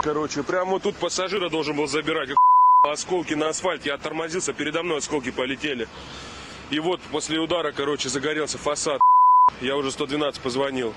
Короче, прямо вот тут пассажира должен был забирать. Осколки на асфальте. Я тормозился, передо мной осколки полетели. И вот после удара, короче, загорелся фасад. Я уже 112 позвонил.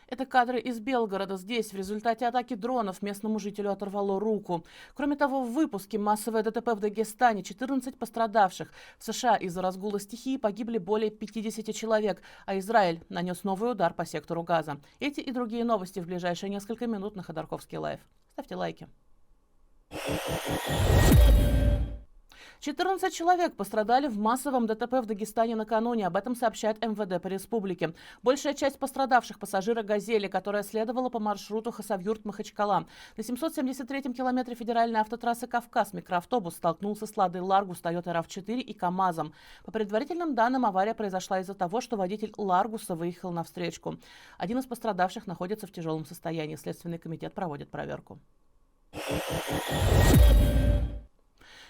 Это кадры из Белгорода. Здесь в результате атаки дронов местному жителю оторвало руку. Кроме того, в выпуске «Массовое ДТП в Дагестане» 14 пострадавших. В США из-за разгула стихии погибли более 50 человек, а Израиль нанес новый удар по сектору Газа. Эти и другие новости в ближайшие несколько минут на Ходорковский лайв. Ставьте лайки. 14 человек пострадали в массовом ДТП в Дагестане накануне. Об этом сообщает МВД по республике. Большая часть пострадавших пассажира «Газели», которая следовала по маршруту Хасавюрт-Махачкала. На 773-м километре федеральной автотрассы «Кавказ» микроавтобус столкнулся с «Ладой Ларгус», Toyota RAV4 и КАМАЗом. По предварительным данным, авария произошла из-за того, что водитель «Ларгуса» выехал на встречку. Один из пострадавших находится в тяжелом состоянии. Следственный комитет проводит проверку.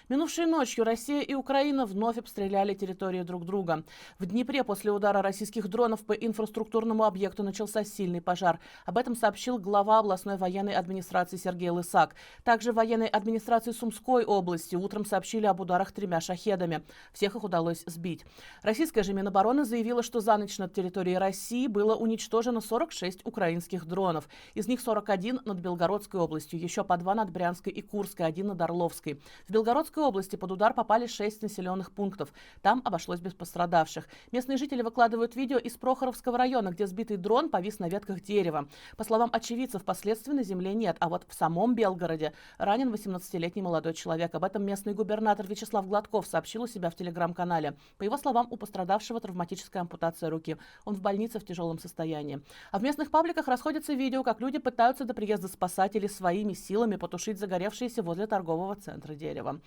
Минувшей ночью Россия и Украина вновь обстреляли территории друг друга. В Днепре после удара российских дронов по инфраструктурному объекту начался сильный пожар. Об этом сообщил глава областной военной администрации Сергей Лысак. Также в военной администрации Сумской области утром сообщили об ударах 3 шахедами. Всех их удалось сбить. Российская же Минобороны заявила, что за ночь над территорией России было уничтожено 46 украинских дронов. Из них 41 над Белгородской областью, еще по 2 над Брянской и Курской, 1 над Орловской. В Белгородской области под удар попали 6 населенных пунктов. Там обошлось без пострадавших. Местные жители выкладывают видео из Прохоровского района, где сбитый дрон повис на ветках дерева. По словам очевидцев, последствий на земле нет. А вот в самом Белгороде ранен 18-летний молодой человек. Об этом местный губернатор Вячеслав Гладков сообщил у себя в телеграм-канале. По его словам, у пострадавшего травматическая ампутация руки. Он в больнице в тяжелом состоянии. А в местных пабликах расходятся видео, как люди пытаются до приезда спасателей своими силами потушить загоревшееся возле торгового центра дерево.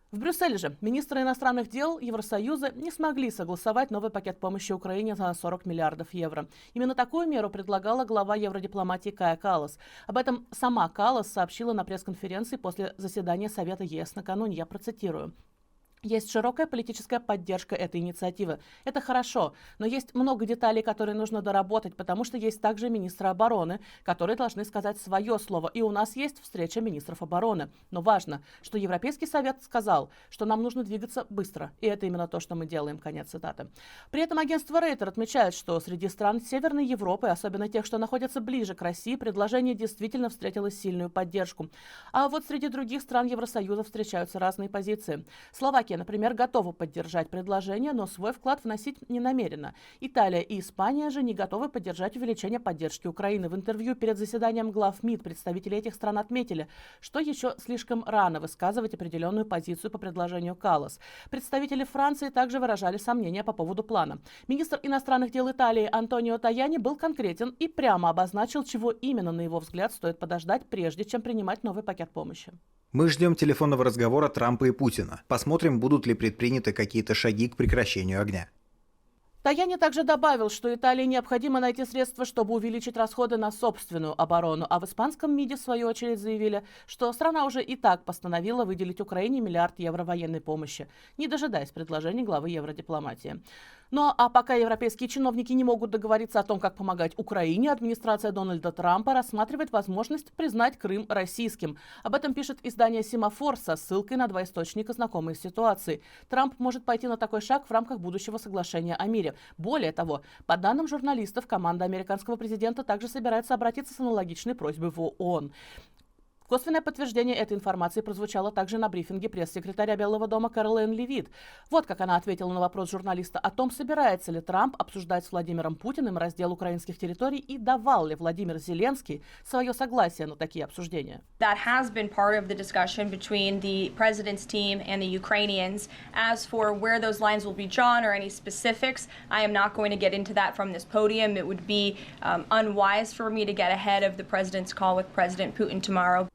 В Брюсселе же министры иностранных дел Евросоюза не смогли согласовать новый пакет помощи Украине на 40 миллиардов евро. Именно такую меру предлагала глава евродипломатии Кая Каллас. Об этом сама Каллас сообщила на пресс-конференции после заседания Совета ЕС накануне. Я процитирую. Есть широкая политическая поддержка этой инициативы. Это хорошо, но есть много деталей, которые нужно доработать, потому что есть также министры обороны, которые должны сказать свое слово. И у нас есть встреча министров обороны. Но важно, что Европейский совет сказал, что нам нужно двигаться быстро. И это именно то, что мы делаем. Конец цитаты. При этом агентство Рейтер отмечает, что среди стран Северной Европы, особенно тех, что находятся ближе к России, предложение действительно встретило сильную поддержку. А вот среди других стран Евросоюза встречаются разные позиции. Словакия, например, готова поддержать предложение, но свой вклад вносить не намерена. Италия и Испания же не готовы поддержать увеличение поддержки Украины. В интервью перед заседанием глав МИД представители этих стран отметили, что еще слишком рано высказывать определенную позицию по предложению Каллас. Представители Франции также выражали сомнения по поводу плана. Министр иностранных дел Италии Антонио Таяни был конкретен и прямо обозначил, чего именно, на его взгляд, стоит подождать, прежде чем принимать новый пакет помощи. Мы ждем телефонного разговора Трампа и Путина. Посмотрим, будут ли предприняты какие-то шаги к прекращению огня. Таяни также добавил, что Италии необходимо найти средства, чтобы увеличить расходы на собственную оборону. А в испанском МИДе, в свою очередь, заявили, что страна уже и так постановила выделить Украине миллиард евро военной помощи, не дожидаясь предложений главы евродипломатии. Ну а пока европейские чиновники не могут договориться о том, как помогать Украине, администрация Дональда Трампа рассматривает возможность признать Крым российским. Об этом пишет издание «Семафор» со ссылкой на 2 источника, знакомые с ситуацией. Трамп может пойти на такой шаг в рамках будущего соглашения о мире. Более того, по данным журналистов, команда американского президента также собирается обратиться с аналогичной просьбой в ООН. Косвенное подтверждение этой информации прозвучало также на брифинге пресс-секретаря Белого дома Кэролайн Левит. Вот как она ответила на вопрос журналиста о том, собирается ли Трамп обсуждать с Владимиром Путиным раздел украинских территорий и давал ли Владимир Зеленский свое согласие на такие обсуждения. That has been part of the discussion between the president's team and the Ukrainians. As for where those lines will be drawn or any specifics, I am not going to get into that from this podium. It would be unwise for me to get ahead of the president's call with President Putin tomorrow.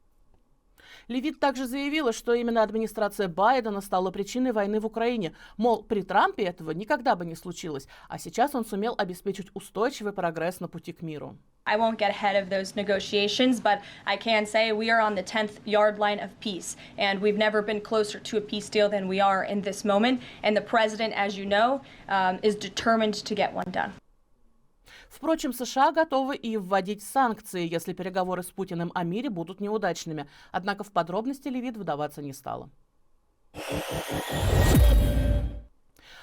Левит также заявила, что именно администрация Байдена стала причиной войны в Украине. Мол, при Трампе этого никогда бы не случилось, а сейчас он сумел обеспечить устойчивый прогресс на пути к миру. I won't get ahead of those negotiations, but I can say we are on the 10th yard line of peace, and we've never been closer to a peace deal than we are in this moment. And the president, as you know, is determined to get one done. Впрочем, США готовы и вводить санкции, если переговоры с Путиным о мире будут неудачными. Однако в подробности Левит вдаваться не стала.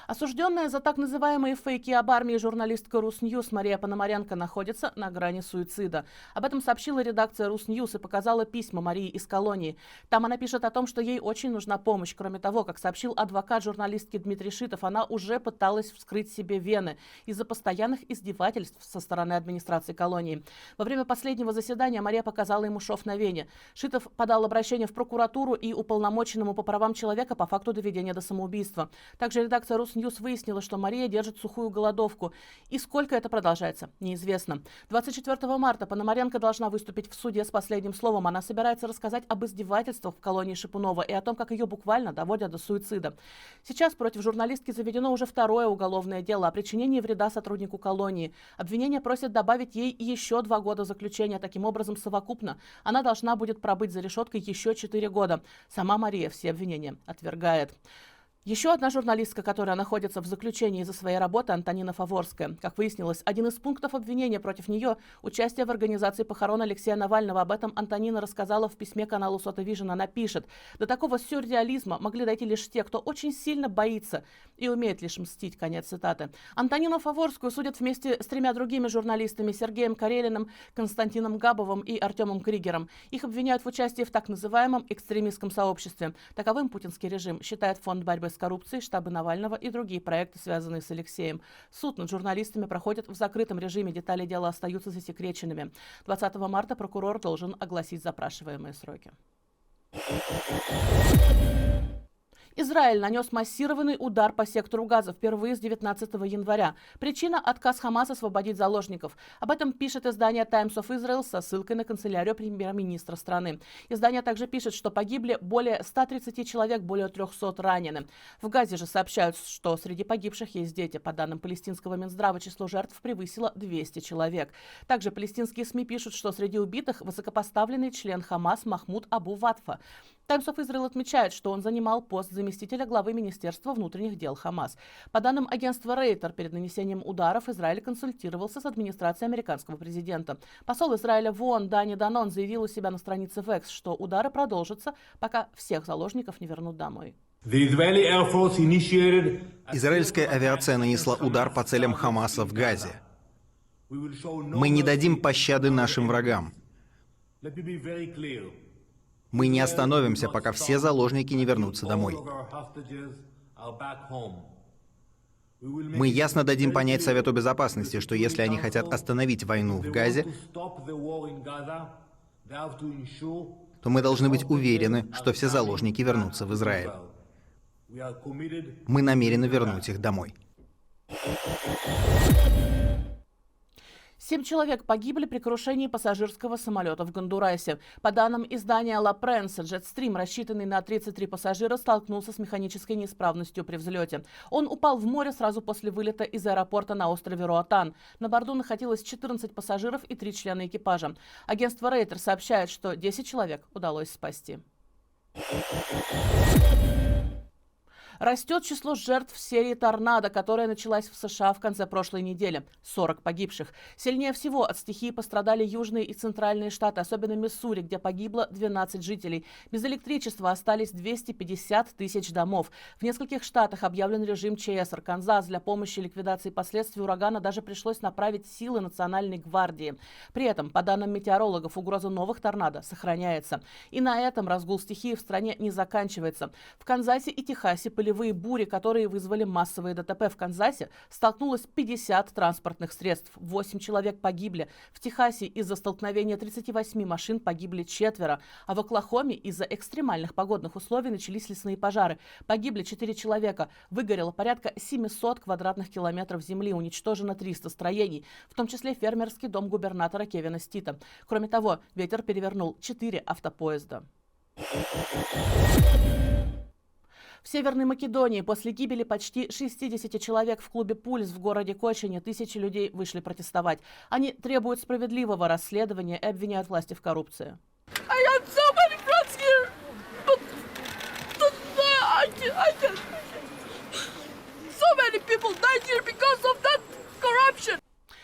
Осужденная за так называемые фейки об армии журналистка Русньюз Мария Пономаренко находится на грани суицида. Об этом сообщила редакция Русньюз и показала письма Марии из колонии. Там она пишет о том, что ей очень нужна помощь. Кроме того, как сообщил адвокат журналистки Дмитрий Шитов, она уже пыталась вскрыть себе вены из-за постоянных издевательств со стороны администрации колонии. Во время последнего заседания Мария показала ему шов на вене. Шитов подал обращение в прокуратуру и уполномоченному по правам человека по факту доведения до самоубийства. Также редакция Русньюз выяснила, что Мария держит сухую голодовку. И сколько это продолжается, неизвестно. 24 марта Пономаренко должна выступить в суде с последним словом. Она собирается рассказать об издевательствах в колонии Шипунова и о том, как ее буквально доводят до суицида. Сейчас против журналистки заведено уже второе уголовное дело о причинении вреда сотруднику колонии. Обвинение просит добавить ей еще 2 года заключения. Таким образом, совокупно она должна будет пробыть за решеткой еще 4 года. Сама Мария все обвинения отвергает. Еще одна журналистка, которая находится в заключении из-за своей работы, Антонина Фаворская. Как выяснилось, один из пунктов обвинения против нее – участие в организации похорон Алексея Навального. Об этом Антонина рассказала в письме каналу Сота Вижн. Она пишет: «До такого сюрреализма могли дойти лишь те, кто очень сильно боится и умеет лишь мстить». Конец цитаты. Антонину Фаворскую судят вместе с 3 другими журналистами – Сергеем Карелиным, Константином Габовым и Артемом Кригером. Их обвиняют в участии в так называемом экстремистском сообществе. Таковым путинский режим считает Фонд борьбы с коррупцией, штабы Навального и другие проекты, связанные с Алексеем. Суд над журналистами проходит в закрытом режиме. Детали дела остаются засекреченными. 20 марта прокурор должен огласить запрашиваемые сроки. Израиль нанес массированный удар по сектору Газа впервые с 19 января. Причина – отказ Хамас освободить заложников. Об этом пишет издание Times of Israel со ссылкой на канцелярию премьер-министра страны. Издание также пишет, что погибли более 130 человек, более 300 ранены. В Газе же сообщают, что среди погибших есть дети. По данным палестинского Минздрава, число жертв превысило 200 человек. Также палестинские СМИ пишут, что среди убитых высокопоставленный член Хамас Махмуд Абу Ватфа. Times of Israel отмечает, что он занимал пост заместителя главы Министерства внутренних дел Хамас. По данным агентства Рейтер, перед нанесением ударов Израиль консультировался с администрацией американского президента. Посол Израиля в ООН Дани Данон заявил у себя на странице в X, что удары продолжатся, пока всех заложников не вернут домой. Израильская авиация нанесла удар по целям Хамаса в Газе. Мы не дадим пощады нашим врагам. Мы не остановимся, пока все заложники не вернутся домой. Мы ясно дадим понять Совету Безопасности, что если они хотят остановить войну в Газе, то мы должны быть уверены, что все заложники вернутся в Израиль. Мы намерены вернуть их домой. 7 человек погибли при крушении пассажирского самолета в Гондурасе. По данным издания La Prensa, Jetstream, рассчитанный на 33 пассажира, столкнулся с механической неисправностью при взлете. Он упал в море сразу после вылета из аэропорта на острове Роатан. На борту находилось 14 пассажиров и 3 члена экипажа. Агентство Рейтер сообщает, что 10 человек удалось спасти. Растет число жертв серии торнадо, которая началась в США в конце прошлой недели. 40 погибших. Сильнее всего от стихии пострадали южные и центральные штаты, особенно Миссури, где погибло 12 жителей. Без электричества остались 250 тысяч домов. В нескольких штатах объявлен режим ЧС. Арканзас. Для помощи ликвидации последствий урагана даже пришлось направить силы Национальной гвардии. При этом, по данным метеорологов, угроза новых торнадо сохраняется. И на этом разгул стихии в стране не заканчивается. В Канзасе и Техасе полевые бури, которые вызвали массовые ДТП. В Канзасе столкнулось 50 транспортных средств. 8 человек погибли. В Техасе из-за столкновения 38 машин погибли 4. А в Оклахоме из-за экстремальных погодных условий начались лесные пожары. Погибли 4 человека. Выгорело порядка 700 квадратных километров земли. Уничтожено 300 строений, в том числе фермерский дом губернатора Кевина Стита. Кроме того, ветер перевернул 4 автопоезда. В Северной Македонии после гибели почти 60 человек в клубе «Пульс» в городе Кочине тысячи людей вышли протестовать. Они требуют справедливого расследования и обвиняют власти в коррупции.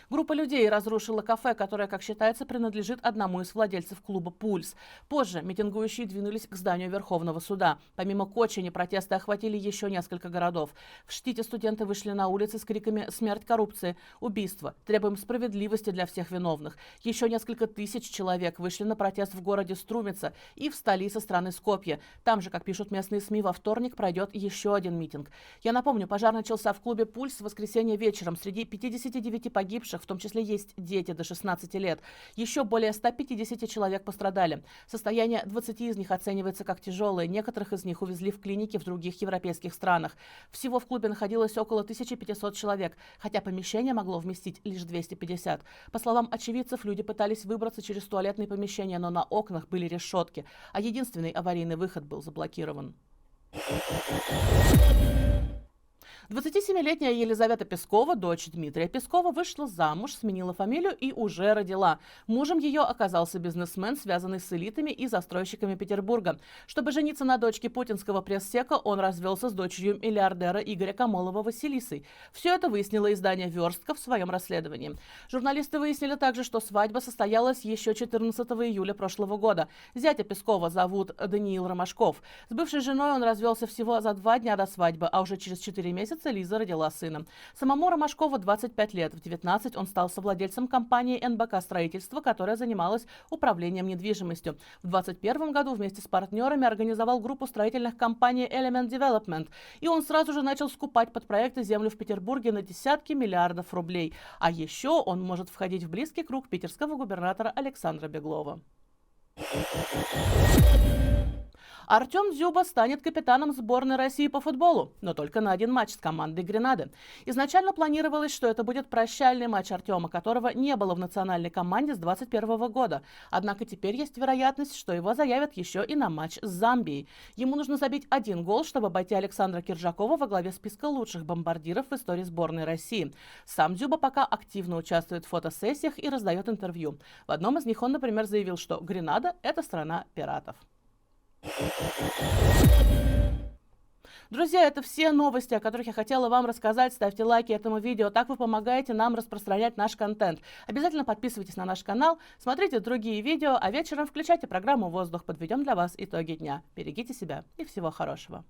Группа людей разрушила кафе, которое, как считается, принадлежит одному из владельцев клуба «Пульс». Позже митингующие двинулись к зданию Верховного суда. Помимо Кочани, протесты охватили еще несколько городов. В Штите студенты вышли на улицы с криками «Смерть коррупции! Убийство! Требуем справедливости для всех виновных!». Еще несколько тысяч человек вышли на протест в городе Струмица и в столице страны Скопье. Там же, как пишут местные СМИ, во вторник пройдет еще один митинг. Я напомню, пожар начался в клубе «Пульс» в воскресенье вечером. Среди 59 погибших, в том числе есть дети до 16 лет. Еще более 150 человек пострадали. Состояние 20 из них оценивается как тяжелое. Некоторых из них увезли в клиники в других европейских странах. Всего в клубе находилось около 1500 человек, хотя помещение могло вместить лишь 250. По словам очевидцев, люди пытались выбраться через туалетные помещения, но на окнах были решетки, а единственный аварийный выход был заблокирован. 27-летняя Елизавета Пескова, дочь Дмитрия Пескова, вышла замуж, сменила фамилию и уже родила. Мужем ее оказался бизнесмен, связанный с элитами и застройщиками Петербурга. Чтобы жениться на дочке путинского пресс-сека, он развелся с дочерью миллиардера Игоря Камолова Василисой. Все это выяснило издание «Верстка» в своем расследовании. Журналисты выяснили также, что свадьба состоялась еще 14 июля прошлого года. Зятя Пескова зовут Даниил Ромашков. С бывшей женой он развелся всего за 2 дня до свадьбы, а уже через 4 месяца Лиза родила сына. Самому Ромашкову 25 лет. В 19 он стал совладельцем компании НБК «Строительство», которая занималась управлением недвижимостью. В 21 году вместе с партнерами организовал группу строительных компаний Element Development. И он сразу же начал скупать под проекты землю в Петербурге на десятки миллиардов рублей. А еще он может входить в близкий круг питерского губернатора Александра Беглова. Артем Дзюба станет капитаном сборной России по футболу, но только на один матч с командой «Гренады». Изначально планировалось, что это будет прощальный матч Артема, которого не было в национальной команде с 2021 года. Однако теперь есть вероятность, что его заявят еще и на матч с Замбией. Ему нужно забить 1 гол, чтобы обойти Александра Киржакова во главе списка лучших бомбардиров в истории сборной России. Сам Дзюба пока активно участвует в фотосессиях и раздает интервью. В одном из них он, например, заявил, что «Гренада – это страна пиратов». Друзья, это все новости, о которых я хотела вам рассказать. Ставьте лайки этому видео, так вы помогаете нам распространять наш контент. Обязательно подписывайтесь на наш канал, смотрите другие видео, а вечером включайте программу «Воздух». Подведем для вас итоги дня. Берегите себя и всего хорошего.